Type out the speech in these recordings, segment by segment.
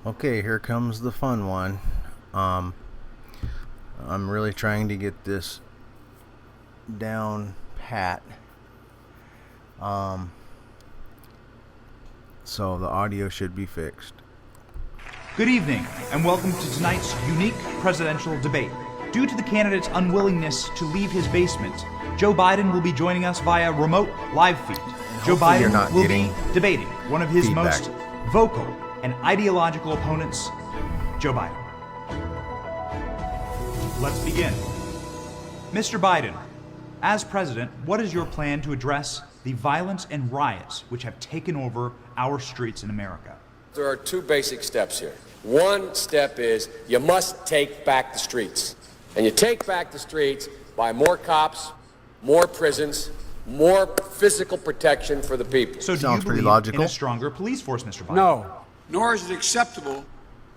Okay, here comes the fun one. I'm really trying to get this down pat. So the audio should be fixed. Good evening, and welcome to tonight's unique presidential debate. Due to the candidate's unwillingness to leave his basement, Joe Biden will be joining us via remote live feed. Joe Biden will be debating one of his most vocal and ideological opponents, Joe Biden. Let's begin. Mr. Biden, as president, what is your plan to address the violence and riots which have taken over our streets in America? There are two basic steps here. One step is you must take back the streets. And you take back the streets by more cops, more prisons, more physical protection for the people. So do you believe in a stronger police force, Mr. Biden? No. Nor is it acceptable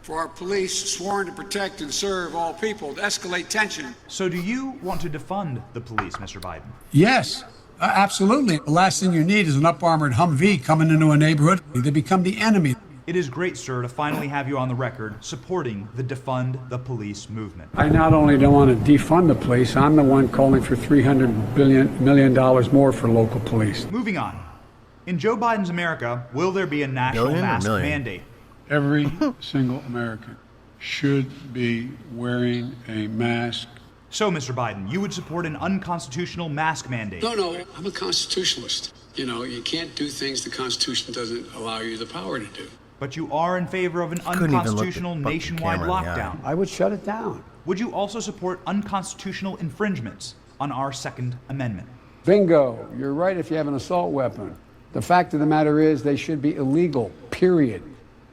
for our police, sworn to protect and serve all people, to escalate tension. So do you want to defund the police, Mr. Biden? Yes, absolutely. The last thing you need is an up-armored Humvee coming into a neighborhood. They become the enemy. It is great, sir, to finally have you on the record supporting the defund the police movement. I not only don't want to defund the police, I'm the one calling for $300 million more for local police. Moving on. In Joe Biden's America, will there be a national mask mandate? Every single American should be wearing a mask. So, Mr. Biden, you would support an unconstitutional mask mandate? No, I'm a constitutionalist. You know, you can't do things the Constitution doesn't allow you the power to do. But you are in favor of an unconstitutional nationwide lockdown. I would shut it down. Would you also support unconstitutional infringements on our Second Amendment? Bingo. You're right if you have an assault weapon. The fact of the matter is they should be illegal, period.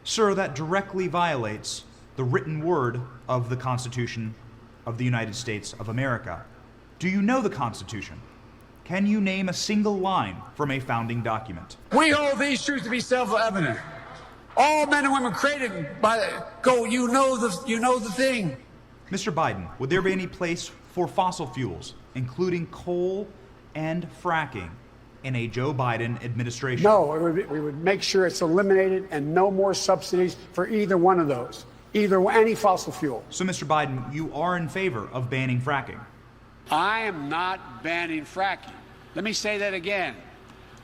Sir, that directly violates the written word of the Constitution of the United States of America. Do you know the Constitution? Can you name a single line from a founding document? We hold these truths to be self-evident. All men and women created by you know the thing. Mr. Biden, would there be any place for fossil fuels, including coal and fracking, in a Joe Biden administration? No, we would make sure it's eliminated and no more subsidies for either one of those, any fossil fuel. So, Mr. Biden, you are in favor of banning fracking? I am not banning fracking. Let me say that again.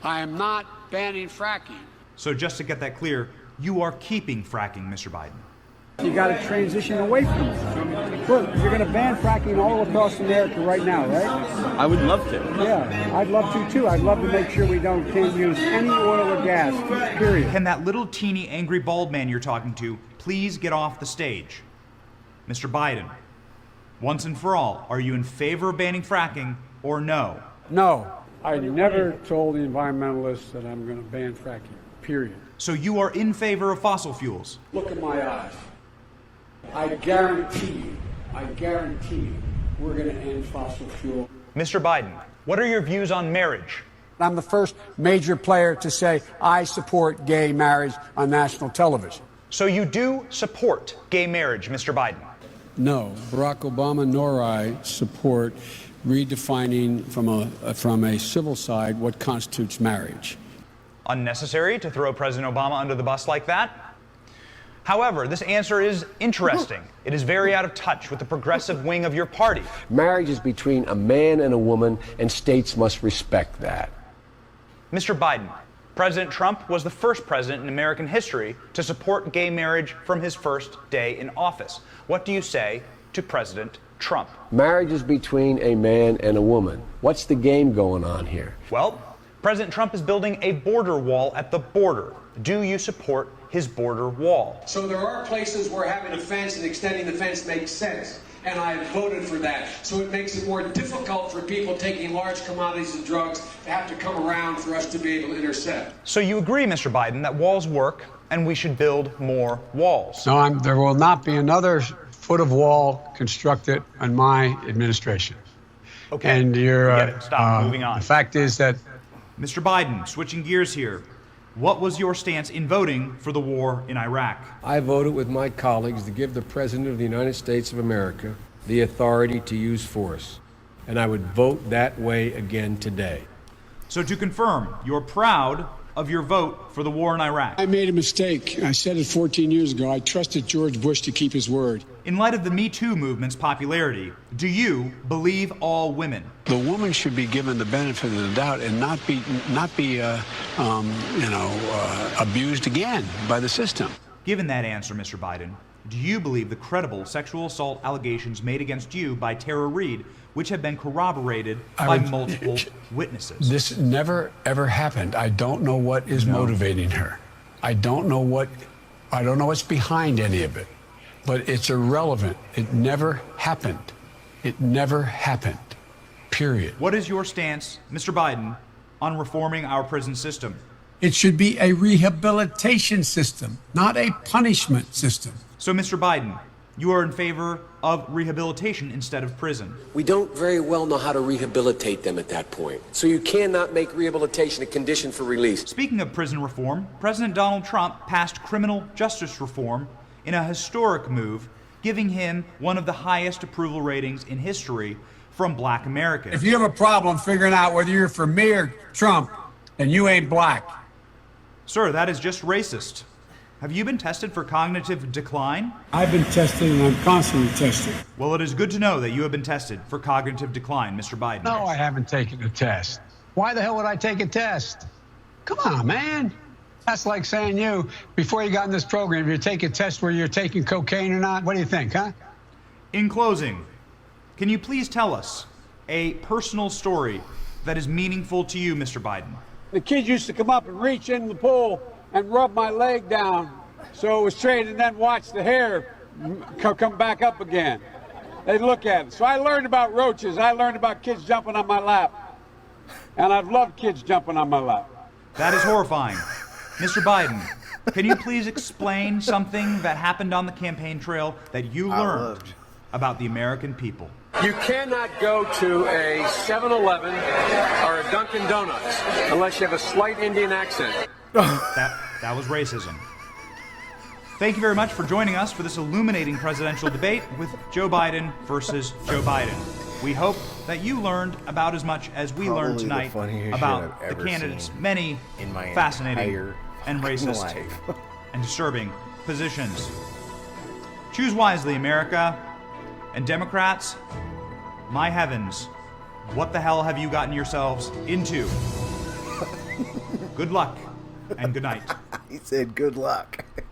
I am not banning fracking. So just to get that clear, you are keeping fracking, Mr. Biden? You got to transition away from it. Look, you're going to ban fracking all across America right now, right? I would love to. Yeah, I'd love to too. I'd love to make sure we can't use any oil or gas, period. Can that little teeny angry bald man you're talking to please get off the stage? Mr. Biden, once and for all, are you in favor of banning fracking or no? No. I never told the environmentalists that I'm going to ban fracking, period. So you are in favor of fossil fuels? Look at my eyes. I guarantee you, we're going to end fossil fuel. Mr. Biden, what are your views on marriage? I'm the first major player to say I support gay marriage on national television. So you do support gay marriage, Mr. Biden? No, Barack Obama nor I support redefining from a civil side what constitutes marriage. Unnecessary to throw President Obama under the bus like that? However, this answer is interesting. It is very out of touch with the progressive wing of your party. Marriage is between a man and a woman, and states must respect that. Mr. Biden, President Trump was the first president in American history to support gay marriage from his first day in office. What do you say to President Trump? Marriage is between a man and a woman. What's the game going on here? Well, President Trump is building a border wall at the border. Do you support his border wall? So there are places where having a fence and extending the fence makes sense, and I voted for that. So it makes it more difficult for people taking large commodities and drugs to have to come around for us to be able to intercept. So you agree, Mr. Biden, that walls work and we should build more walls? No, there will not be another foot of wall constructed in my administration. Okay. And Stop. Moving on. The fact is that Mr. Biden, switching gears here, what was your stance in voting for the war in Iraq? I voted with my colleagues to give the President of the United States of America the authority to use force, and I would vote that way again today. So to confirm, you're proud of your vote for the war in Iraq? I made a mistake. I said it 14 years ago. I trusted George Bush to keep his word. In light of the Me Too movement's popularity, do you believe all women? The woman should be given the benefit of the doubt and not be abused again by the system. Given that answer, Mr. Biden, do you believe the credible sexual assault allegations made against you by Tara Reid, which have been corroborated by multiple witnesses? This never, ever happened. I don't know what is motivating her. I don't know what's behind any of it. But it's irrelevant. It never happened. It never happened. Period. What is your stance, Mr. Biden, on reforming our prison system? It should be a rehabilitation system, not a punishment system. So, Mr. Biden, you are in favor of rehabilitation instead of prison. We don't very well know how to rehabilitate them at that point. So you cannot make rehabilitation a condition for release. Speaking of prison reform, President Donald Trump passed criminal justice reform in a historic move, giving him one of the highest approval ratings in history from black Americans. If you have a problem figuring out whether you're for me or Trump, then you ain't black. Sir, that is just racist. Have you been tested for cognitive decline? I've been tested and I'm constantly tested. Well, it is good to know that you have been tested for cognitive decline, Mr. Biden. No, I haven't taken a test. Why the hell would I take a test? Come on, man. That's like saying before you got in this program, if you take a test where you're taking cocaine or not, what do you think, huh? In closing, can you please tell us a personal story that is meaningful to you, Mr. Biden? The kids used to come up and reach in the pool and rub my leg down so it was straight and then watch the hair come back up again. They'd look at it. So I learned about roaches. I learned about kids jumping on my lap. And I've loved kids jumping on my lap. That is horrifying. Mr. Biden, can you please explain something that happened on the campaign trail that you learned about the American people? You cannot go to a 7-Eleven or a Dunkin' Donuts unless you have a slight Indian accent. That was racism. Thank you very much for joining us for this illuminating presidential debate with Joe Biden versus Joe Biden. We hope that you learned about as much as we learned tonight about the candidates' many fascinating and racist and disturbing positions. Choose wisely, America. And Democrats, my heavens, what the hell have you gotten yourselves into? Good luck and good night. He said good luck.